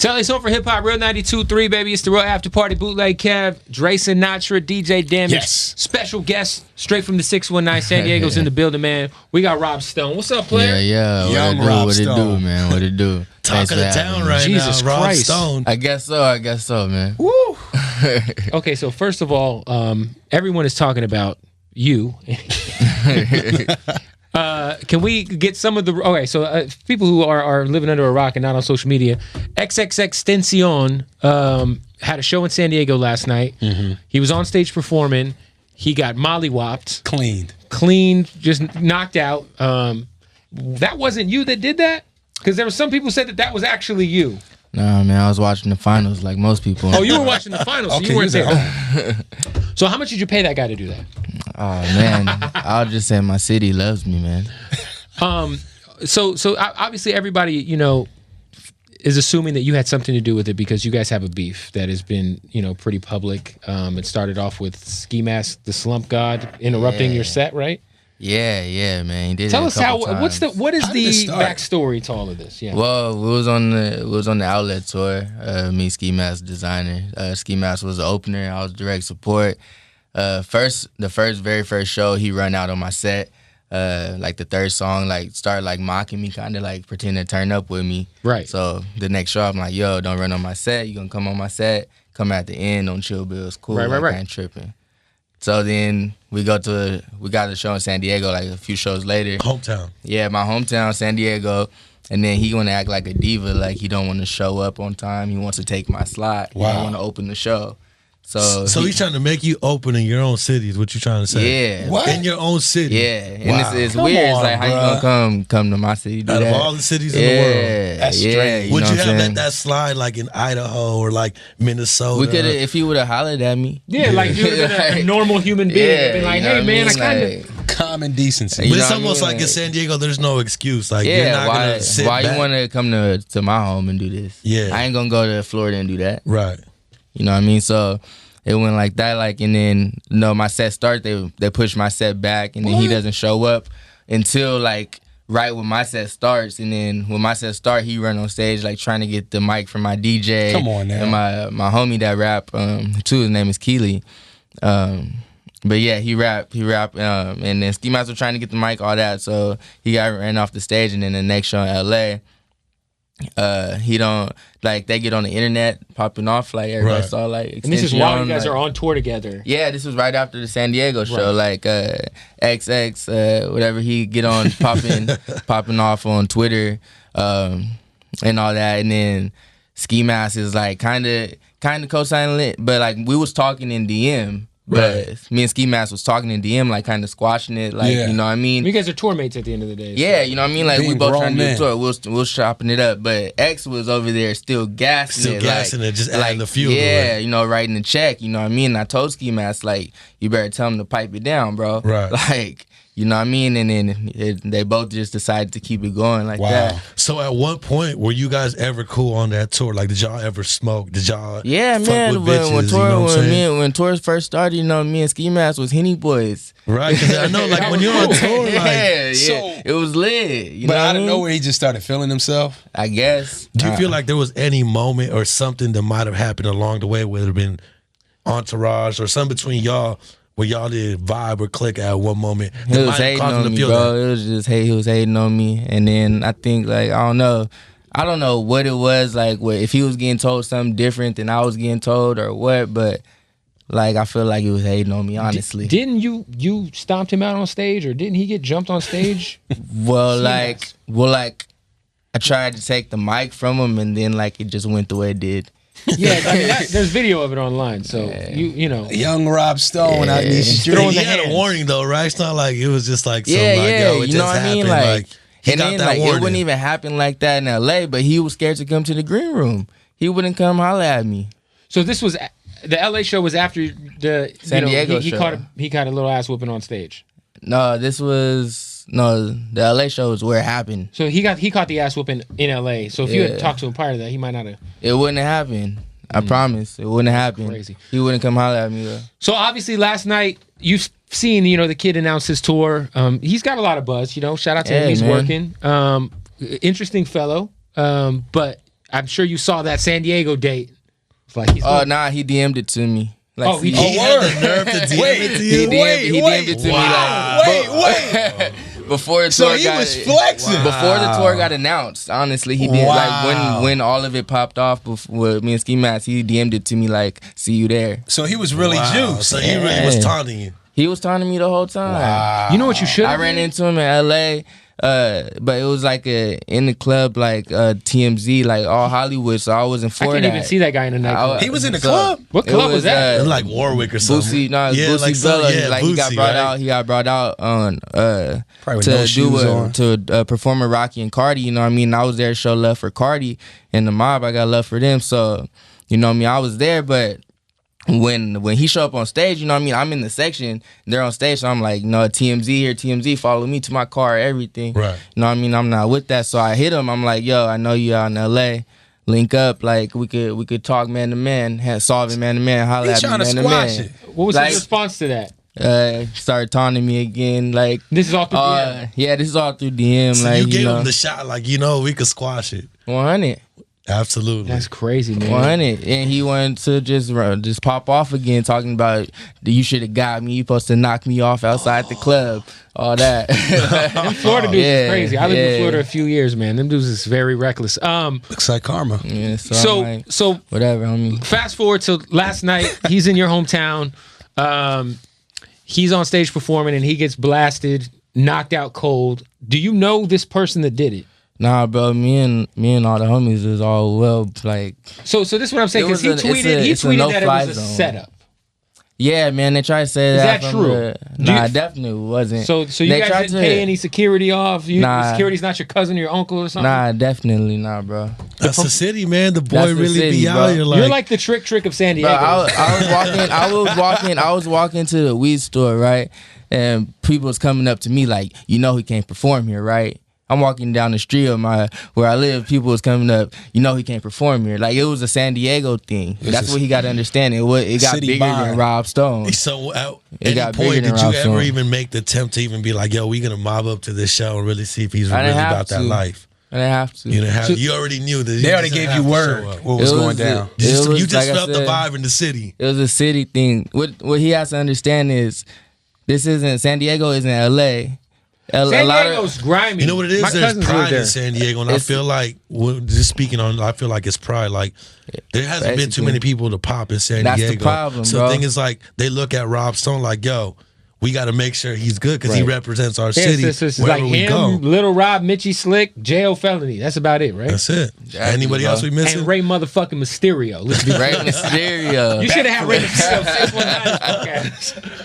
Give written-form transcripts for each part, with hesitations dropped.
Tell us for hip hop, Real 92.3, baby. It's the Real After Party. Bootleg Kev, Dre Sinatra, DJ Damage. Yes. Special guest straight from the 619. San Diego's in the building, man. We got Rob Stone. What's up, player? Yeah. Young Rob What it Stone. do, man? What it do? Talk of the town right Jesus now, Rob Christ. Stone. I guess so, man. Woo! Okay, so first of all, everyone is talking about you. Can we get some of the... Okay, so people who are living under a rock and not on social media, XXXtentcion had a show in San Diego last night. Mm-hmm. He was on stage performing. He got mollywopped. Cleaned, just knocked out. That wasn't you that did that? Because there were some people said that was actually you. Nah, man, I was watching the finals like most people. Oh, you were watching the finals, so Okay, you weren't you there. So how much did you pay that guy to do that? Oh, man. I'll just say my city loves me, man. So obviously everybody, you know, is assuming that you had something to do with it because you guys have a beef that has been, you know, pretty public. It started off with Ski Mask, the Slump God, interrupting your set, right? Yeah, man. He did Tell it us a couple times. what is How did it the start? backstory to all of this? Yeah. Well, we was on the outlet tour. Me, Ski Mask, designer. Ski Mask was the opener. I was direct support. The very first show, he run out on my set. Like the third song, like started like mocking me, kind of like pretending to turn up with me. Right. So the next show, I'm like, yo, don't run on my set. You gonna come on my set? Come at the end on Chill Bills. Cool. Right. I ain't tripping. So then we got a show in San Diego like a few shows later. Hometown. Yeah, my hometown, San Diego. And then he want to act like a diva, like he don't want to show up on time. He wants to take my slot. Wow. He don't want to open the show. So he's trying to make you open in your own city is what you trying to say. Yeah. What? In your own city. Yeah, and Wow. it's Come weird. It's on, like, how you gonna come to my city? Do Out that? of all the cities in the world. That's strange. Would know you what I'm have saying? let that slide like in Idaho or like Minnesota? We could have, if he would have hollered at me. Yeah, like you would have been a normal human being. Yeah, Been like, you know hey what man, I mean? kind of. common decency. You But know it's what I almost mean? like in San Diego, there's no excuse. Like you're Yeah, not gonna sit why back. you want to come to my home and do this? Yeah. I ain't gonna go to Florida and do that. Right. You know what I mean? So it went like that, like, and then my set start, they push my set back, and then he doesn't show up until like right when my set starts, and then when my set start, he run on stage like trying to get the mic from my DJ. Come on now. And my homie that rap too, his name is Keely. But yeah, he rap, and then Ski Mask was trying to get the mic, all that, so he got ran off the stage, and then the next show in LA, he don't, like, they get on the internet popping off, like everybody Right. saw, like, And this is while you Extension, guys like- are on tour together. Yeah, this was right after the San Diego show, like XX, whatever, he get on popping off on Twitter, and all that, and then Ski Mask is like kind of co-signing it, but like we was talking in DM. But me and Ski Mask was talking in DM, like kind of squashing it, like, you know what I mean? You guys are tour mates at the end of the day. Yeah, you know what I mean? Like, we Being both grown trying to do a men. tour. We was chopping it up. But X was over there still gassing it. Just adding the fuel. Yeah, to it. you know, writing the check. You know what I mean? And I told Ski Mask, like, you better tell him to pipe it down, bro. Right. Like, you know what I mean? And then they both just decided to keep it going like that. So at one point, were you guys ever cool on that tour? Like, did y'all ever smoke? Did y'all Yeah, fuck man. with bitches, you know what I'm saying? When tours first started, you know, me and Ski Mask was Henny Boys. Right, 'cause I know, like, when you're on tour, like, yeah, So- it was lit. You But know out what I of mean? nowhere, he just started feeling himself. I guess. do you feel like there was any moment or something that might have happened along the way, whether it been entourage or something between y'all, where y'all did vibe or click at one moment? He that was might have hating caused him on to me, feel bro. that? It was just he was hating on me, and then I think, like, I don't know what it was, like, what if he was getting told something different than I was getting told or what, but like I feel like he was hating on me, honestly. Didn't you stomped him out on stage, or didn't he get jumped on stage? well, like I tried to take the mic from him, and then like it just went the way it did. Yeah, I mean, there's video of it online, so you know. Young Rob Stone out in these streets. Throwing He the had a hands. warning though, right? It's not like it was just like some, Yeah, like, yeah, yo, it you know just what I mean, happened. like, he and got then that like warning. it wouldn't even happen like that in LA, but he was scared to come to the green room. He wouldn't come holler at me. So this was the LA show was after the San Diego he show. caught a little ass whooping on stage. No, the LA show is where it happened. So he caught the ass whooping in LA. So if you had Yeah. talked to him prior to that, he might not have. It wouldn't have happened. I promise. It wouldn't have happened. Crazy. He wouldn't come holler at me though. So obviously last night you've seen, the kid announced his tour. He's got a lot of buzz, shout out to him. Yeah, He's man. working. Interesting fellow. But I'm sure you saw that San Diego date. It's like he's Nah, he DM'd it to me. Like, he had the nerve to DM it to you? He DM'd it to me. Like, before the tour was flexing. Before the tour got announced, honestly, he did. Like when all of it popped off with me and Ski Mask, he DM'd it to me like, "See you there." So he was really juiced. So he really was taunting you. He was taunting me the whole time. Wow. You know what you should? I ran into him in LA, but it was like in the club, like TMZ, like all Hollywood. So I wasn't for that. I can't even see that guy in the nightclub. He was in the club. What club was that? Like Warwick or something. Boosie, no, it was Boosie Bella. Like he got brought out. He got brought out on to perform with Rocky and Cardi. You know what I mean? I was there to show love for Cardi and the mob. I got love for them. So you know what I mean? I was there, but when he show up on stage, you know what I mean? I'm in the section, they're on stage, so I'm like, no, TMZ here, TMZ, follow me to my car, everything. Right. You know what I mean? I'm not with that. So I hit him. I'm like, yo, I know you out in LA. Link up, like we could talk man to man, solve it man to man, holla at me man to man. What was his response to that? Started taunting me again. Like this is all through DM. Yeah, this is all through DM. So like you gave him the shot, like we could squash it. 100. Absolutely. That's crazy, man. 100. And he wanted to just pop off again, talking about you should have got me. You supposed to knock me off outside the club. All that. Them Florida dudes is crazy. I lived in Florida a few years, man. Them dudes is very reckless. Looks like karma. Yeah, so whatever, homie. Fast forward to last night. He's in your hometown. He's on stage performing and he gets blasted, knocked out cold. Do you know this person that did it? Nah, bro. Me and all the homies is all well, like. So this is what I'm saying, because he tweeted that it was a setup. Yeah, man, they tried to say that. Is that true? Nah, definitely wasn't. So you guys didn't pay any security off? Nah. Security's not your cousin or your uncle or something? Nah, definitely not, bro. That's the city, man. The boy really be out here like. You're like the trick of San Diego. Bro, I was walking to the weed store, right? And people was coming up to me like, he can't perform here, right? I'm walking down the street of where I live. People was coming up. He can't perform here. Like it was a San Diego thing. That's what he got to understand. It got bigger than Rob Stone. So at any point did you ever even make the attempt to even be like, yo, we gonna mob up to this show and really see if he's really about that life? I didn't have to. You didn't have. You already knew that. They already gave you word what was going down. You just felt the vibe in the city. It was a city thing. What he has to understand is this isn't San Diego. Isn't LA. San Diego's grimy. You know what it is? My There's pride there. in San Diego, and I feel like, just speaking on, I feel like it's pride. Like there hasn't been too many people to pop in San Diego. That's the problem, so bro. the thing is, like they look at Rob Stone like, yo, we got to make sure he's good because he represents our city wherever like we go. Little Rob, Mitchie Slick, jail felony. That's about it, right? That's it. Anybody else we missing? And Ray motherfucking Mysterio. Ray Mysterio. You should have had Ray Mysterio 619.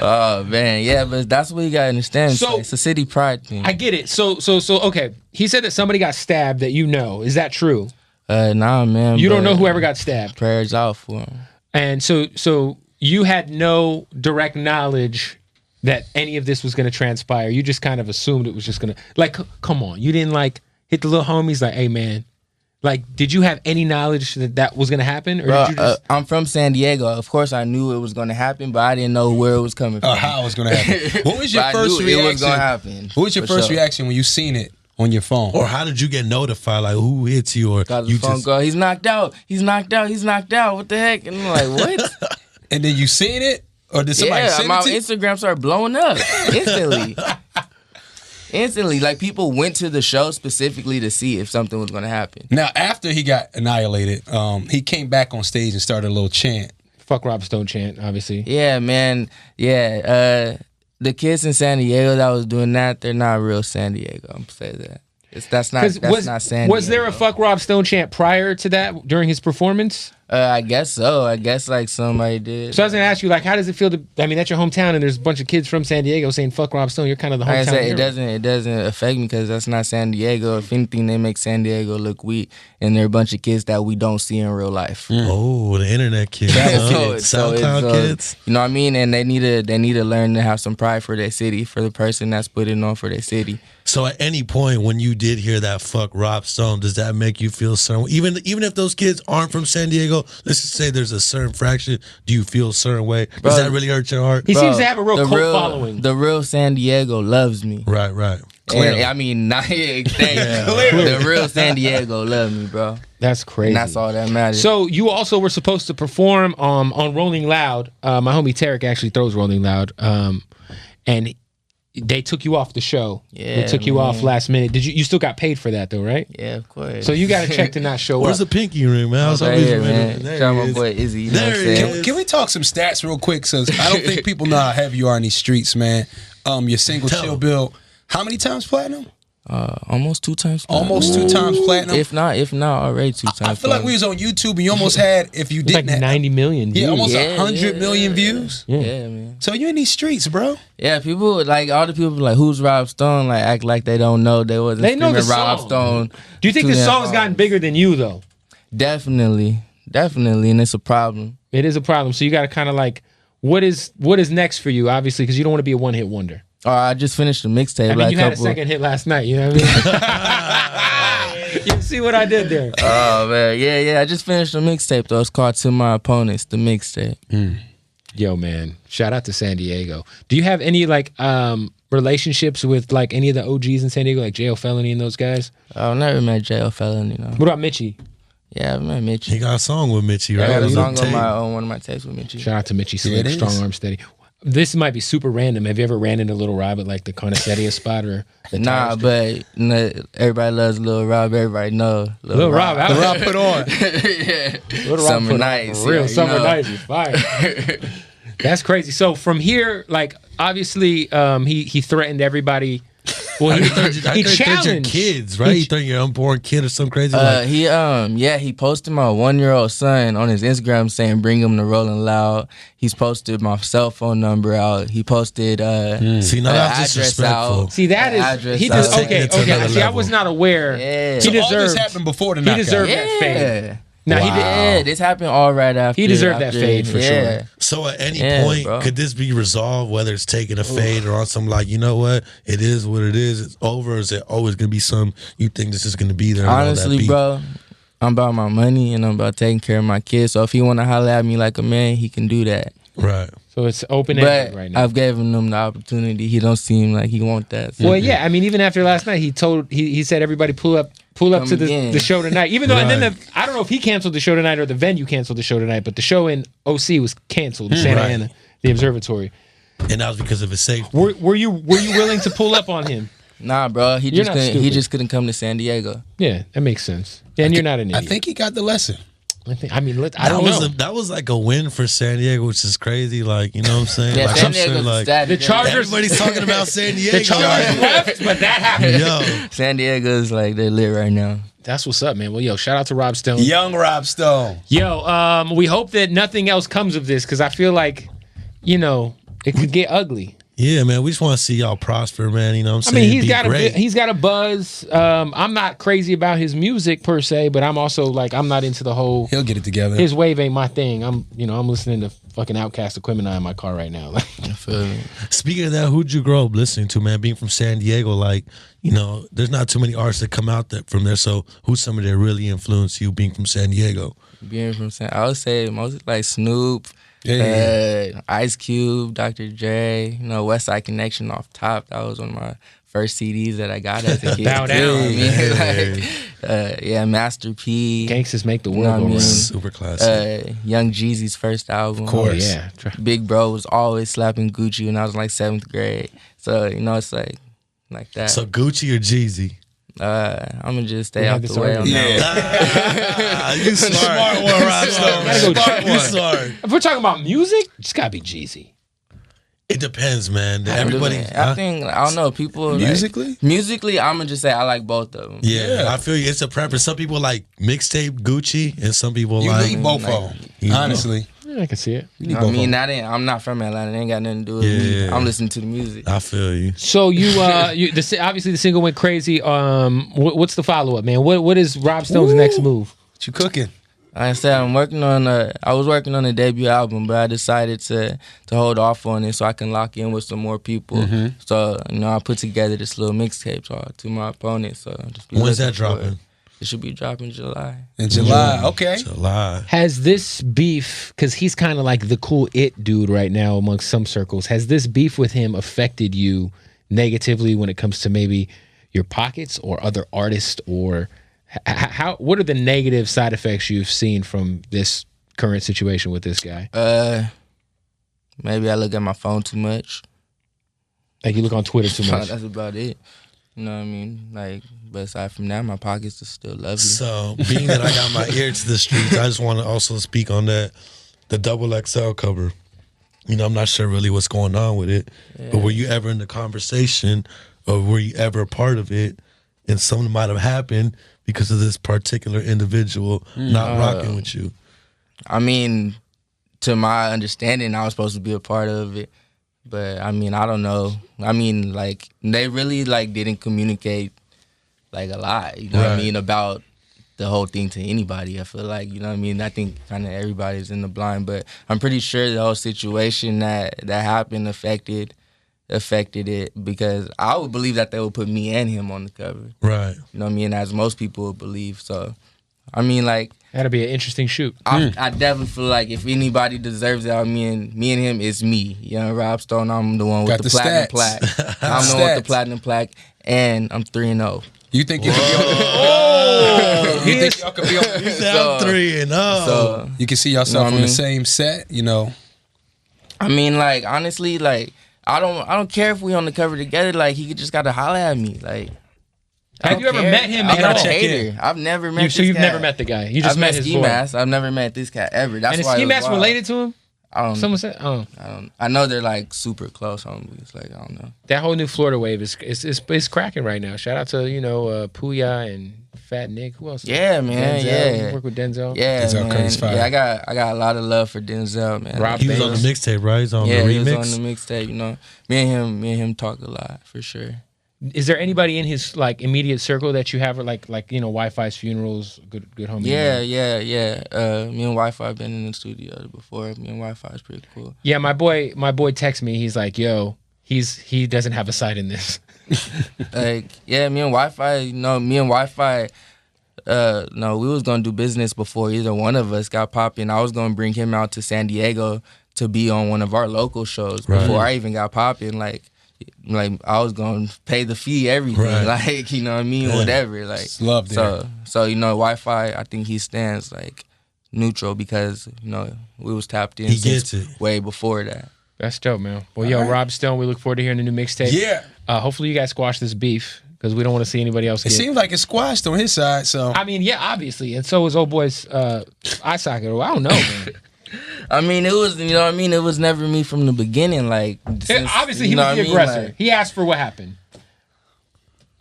Oh man, yeah, but that's what you gotta understand. So, it's a city pride thing. I get it. So okay. He said that somebody got stabbed that you know. Is that true? Nah, man. You don't know whoever got stabbed. Prayers out for him. And so you had no direct knowledge that any of this was going to transpire. You just kind of assumed it was just going to, like, come on. You didn't like hit the little homies like, hey man. Like, did you have any knowledge that was going to happen? Or Bro, did you just... I'm from San Diego. Of course, I knew it was going to happen, but I didn't know where it was coming from. How it was going to happen. What was your first reaction? It was going to happen. What was your first reaction when you seen it on your phone? Or how did you get notified? Like, who hits you? Or got the phone call. He's knocked out. He's knocked out. He's knocked out. What the heck? And I'm like, what? And then you seen it? Or did somebody send my it to you? Instagram started blowing up instantly. Instantly, like people went to the show specifically to see if something was going to happen. Now, after he got annihilated, he came back on stage and started a little chant. Fuck Rob Stone chant, obviously. Yeah, man. Yeah, the kids in San Diego that was doing that, they're not real San Diego. I'm saying that. That's not San Diego. Was there a fuck Rob Stone chant prior to that during his performance? I guess so. I guess like somebody did. So I was gonna ask you, like, how does it feel to? I mean, that's your hometown, and there's a bunch of kids from San Diego saying "fuck Rob Stone." You're kind of the hometown. Like I said, it doesn't affect me because that's not San Diego. If anything, they make San Diego look weak, and they're a bunch of kids that we don't see in real life. Oh, the internet kids, SoundCloud kids. You know what I mean? And they need to learn to have some pride for their city, for the person that's putting on for their city. So at any point when you did hear that "fuck Rob Stone," does that make you feel certain? Even if those kids aren't from San Diego, let's just say there's a certain fraction. Do you feel a certain way? Does that really hurt your heart? He seems to have a real cult following. The real San Diego loves me. Right. And, I mean, not thank you. The real San Diego love me, bro. That's crazy. And that's all that matters. So you also were supposed to perform on Rolling Loud. My homie Tarek actually throws Rolling Loud, and they took you off the show. Yeah, they took you off last minute. Did you still got paid for that though, right? Yeah, of course. So you got to check to not show Where's up. the pinky ring, man? I was Right always here, wondering. man. There Shout he out my is. boy Izzy. You know There what I'm he saying? is. Can we talk some stats real quick? Cause I don't think people know how heavy you are in these streets, man. Your single Tell Chill them. Bill, how many times platinum? Almost 2 times. platinum. Almost 2 times platinum. If not, already 2 times. I feel like we was on YouTube and you almost had, if you It's like didn't have, 90 million views. yeah, almost Yeah, 100 million views. Yeah, man. So you in these streets, bro. Yeah, people like all the people like, who's Rob Stone? Like act like they don't know they wasn't They know the screaming Rob song. Stone. Do you think too the damn song's hard. gotten bigger than you though? Definitely, and it's a problem. It is a problem. So you got to kind of like, what is next for you? Obviously, because you don't want to be a one hit wonder. I just finished the mixtape. I mean, like you had a second hit last night. You know what I mean? You see what I did there? Oh man, yeah. I just finished the mixtape though. It's called To My Opponents, the mixtape. Yo, man, shout out to San Diego. Do you have any like relationships with like any of the OGs in San Diego, like J.O. Felony and those guys? I've never met J.O. Felony, you know. What about Mitchie? Yeah, I've met Mitchie. He got a song with Mitchie, I right? got a On song the on tape. one of my tapes with Mitchie. Shout out to Mitchie Yeah, Slick, it Strong is. Arm Steady. This might be super random. Have you ever ran into Little Rob at like the Carniceria spot or the Nah, tire store? but everybody loves Lil Rob. Everybody know Lil Rob, The Rob put on. yeah. Little Rob Summer put on nights, for real. yeah, you Summer know. nights is fire. That's crazy. So from here, like obviously, he threatened everybody. Well, I he threatened your challenged kids, right? You threatened your unborn kid or something crazy. Like, He posted my 1-year-old son on his Instagram saying bring him to Rolling Loud. He's posted my cell phone number out. He posted see, now that's address disrespectful. out. See, that is Address he out. just Taking okay. it to Okay, another see, I level. was not aware. Yeah. He So all this deserved. happened before the He knockout. deserved that fade. Yeah. Now he did. Yeah, this happened all right after. He deserved that fade for yeah. sure. So at any Yeah, point, bro. could this be resolved, whether it's taking a fade or on some like, you know what, it is what it is, it's over, or is it always going to be some, you think this is going to be there? and all that Honestly, beef? bro, I'm about my money and I'm about taking care of my kids. So if he want to holler at me like a man, he can do that. Right. So it's open But ended right now. I've given him the opportunity. He don't seem like he want that. So. Well, yeah. I mean, even after last night, he said everybody pull up Come to again. the show tonight. Even though, and then Right. I don't know if he canceled the show tonight or the venue canceled the show tonight, but the show in OC was canceled. Santa Right. Ana, the observatory. And that was because of his safety. Were you willing to pull up on him? Nah, bro, he You're just not couldn't. He stupid. just couldn't come to San Diego. Yeah, that makes sense. And you're not an I idiot. think he got the lesson. I mean, I don't know. That was like a win for San Diego, which is crazy. Like, you know what I'm saying? Yeah, like, San I'm sure, Diego's like, static. The Chargers- everybody's talking about San Diego. The Chargers left, but that happened. Yo, San Diego's like they're lit right now. That's what's up, man. Well, yo, shout out to Rob Stone. Young Rob Stone. Yo, we hope that nothing else comes of this because I feel like, you know, it could get ugly. yeah, man, we just want to see y'all prosper, man. You know what I'm I saying? mean, Be great. he's got a buzz. I'm not crazy about his music per se, but I'm also like I'm not into the whole He'll get it together. his wave ain't my thing. I'm listening to fucking Outkast Equipment in my car right now. I feel me. Speaking of that, who'd you grow up listening to, man? Being from San Diego, like, you know, there's not too many artists that come out from there. So who's somebody that really influenced you being from San Diego? Being from San, I would say mostly like Snoop, Ice Cube, Dr. Dre, you know, West Side Connection off top. That was one of my first CDs that I got as a kid. Bow down. You know what I mean? Like, Master P. Gangsters make the You know world what I go mean? round. Super classic. Young Jeezy's first album. Of course. Oh, yeah. Big Bro was always slapping Gucci when I was in like 7th grade. So, you know, it's like that. So Gucci or Jeezy? I'm gonna just stay We out had the this way on already. that one. You smart one, Rob Stone. Gotta go Smart check one. Smart. If we're talking about music, it's gotta be Jeezy. It depends, man. Everybody. I think I don't know people like- Musically? musically, I'm gonna just say I like both of them. Yeah, I feel you. It's a preference. Some people like mixtape Gucci, and some people You like. need both of them. Honestly. Yeah, I can see it. You You need know both what I mean, of them. I'm not from Atlanta. It ain't got nothing to do with me. Yeah. I'm listening to the music. I feel you. So obviously the single went crazy. What's the follow up, man? What is Rob Stone's next move? What you cooking? Like I said, I was working on a debut album, but I decided to hold off on it so I can lock in with some more people. Mm-hmm. So, you know, I put together this little mixtape To My Opponent. So just be When's looking that for dropping? It. It should be dropping July. In July. Okay. July. Has this beef, because he's kind of like the cool it dude right now amongst some circles, has this beef with him affected you negatively when it comes to maybe your pockets or other artists, or how? What are the negative side effects you've seen from this current situation with this guy? Maybe I look at my phone too much. Like you look on Twitter too much. That's about it. You know what I mean? Like, but aside from that, my pockets are still lovely. So, being that I got my ear to the streets, I just want to also speak on that, the XXL cover. You know, I'm not sure really what's going on with it, but were you ever in the conversation, or were you ever a part of it, and something might have happened because of this particular individual not rocking with you? I mean, to my understanding, I was supposed to be a part of it. But I mean, I don't know. I mean, like, they really like didn't communicate like a lot, you know what I mean, about the whole thing to anybody. I feel like, you know what I mean? I think kind of everybody's in the blind, but I'm pretty sure the whole situation that happened affected it, because I would believe that they would put me and him on the cover. Right. You know what I mean? As most people would believe. So, I mean, like, That'll be an interesting shoot. I definitely feel like if anybody deserves it, me and him, it's me. You know, Rob Stone, I'm the one with Got the the platinum stats. plaque. I'm the one with the platinum plaque, and I'm 3-0. You think you could be on? You think y'all could be on? You said I'm 3-0. So, You can see yourself You know what on I the mean? same set, you know. I mean, like, honestly, like, I don't care if we on the cover together. Like, he just got to holler at me. Like, Have you ever met him I'm at not all? a hater. I've never met. So this you've cat. never met the guy. You just I've met his Ski voice. Mask. I've never met this cat ever. That's And is why Ski it was Mask wild. related to him? I don't. Someone said, "Oh, I know they're like super close homies. Like, I don't know. that whole new Florida wave is cracking right now." Shout out to Puya and Fat Nick. Who else? Yeah, man. Denzel. Yeah. You work with Denzel. Yeah, Denzel man. Curtis Fire. Yeah, I got a lot of love for Denzel, man. Rob He was on the mixtape, right? He's on Yeah, the he was remix. on the mixtape. You know, me and him talk a lot for sure. Is there anybody in his like immediate circle that you have, or like Wi-Fi's funerals, good homie? Yeah. Me and Wi-Fi been in the studio before. Me and Wi-Fi is pretty cool. Yeah, my boy texts me. He's like, "Yo, he doesn't have a side in this." Like, yeah, me and Wi-Fi. No, we was gonna do business before either one of us got popping. I was gonna bring him out to San Diego to be on one of our local shows before I even got popping. Like I was gonna pay the fee, everything. Right. Like, you know what I mean, whatever. Like, Love there. so you know, Wi-Fi. I think he stands like neutral because you know we was tapped in. He since gets it. way before that. That's dope, man. Well, yo, Rob Stone, we look forward to hearing the new mixtape. Yeah. Hopefully you guys squash this beef because we don't want to see anybody else It get. seems like it's squashed on his side, so. I mean, yeah, obviously, and so is old boy's eye socket. Well, I don't know, man. I mean, it was, you know what I mean? It was never me from the beginning. Like, Obviously, he you know was the what I mean? aggressor. Like, He asked for what happened.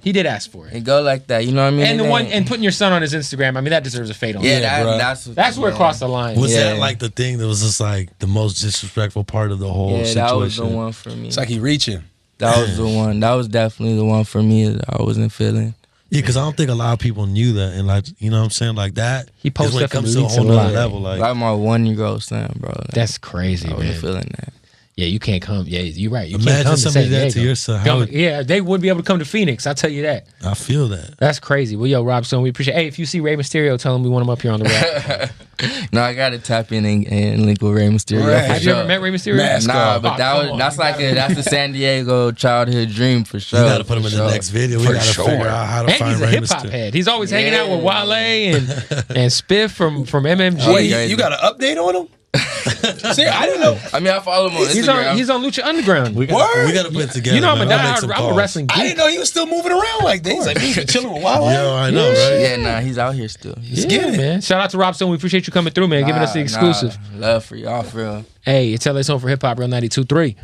He did ask for it. it go like that, you know what I mean? And It the one ain't- and putting your son on his Instagram, I mean, that deserves a fade on. yeah, him. bro. that's That's where it crossed the line. Was Yeah. that like the thing that was just like the most disrespectful part of the whole Yeah, situation? that was the one for me. It's like he reaching. That was the one. That was definitely the one for me that I wasn't feeling. Yeah, because I don't think a lot of people knew that, and like, you know what I'm saying, like that. He is posted when it up and comes to a leaked whole some nother lie. level. Like, Like my 1-year-old son, bro. Like, That's crazy, I wasn't man. feeling that. Yeah, you can't come. Yeah, you're right. You Imagine can't come somebody to did San that to Diego. your son. How Come- would- yeah, they wouldn't be able to come to Phoenix. I'll tell you that. I feel that. That's crazy. Well, yo, Rob Stone, we appreciate. Hey, if you see Rey Mysterio, tell him we want him up here on the rap. No, I gotta tap in and link with Rey Mysterio. Right. for Have you sure. ever met Rey Mysterio? Mask Nah, off. but that's the San Diego childhood dream for sure. You got to put him in the next video. We For got to sure. figure out how to And find he's a Rey hip hop Mysterio. head. He's always hanging out with Yeah. Wale and Spiff from MMG. Oh, Wait, yeah, you got an update on him? See, I didn't know. I mean, I follow him on He's Instagram. on Lucha Underground. We Word? got to put it together. You know I'm a man. I'll make diehard. some I'm a calls. wrestling I geek. didn't know he was still moving around like this. He's like, he's chilling with Wild. Yo, I know, right? Yeah, nah, he's out here still. Yeah, man. Shout out to Rob Stone. We appreciate you coming through, man. Giving us the exclusive. Love for y'all, for real. Hey, it's LA's Home for Hip Hop, Real 92.3.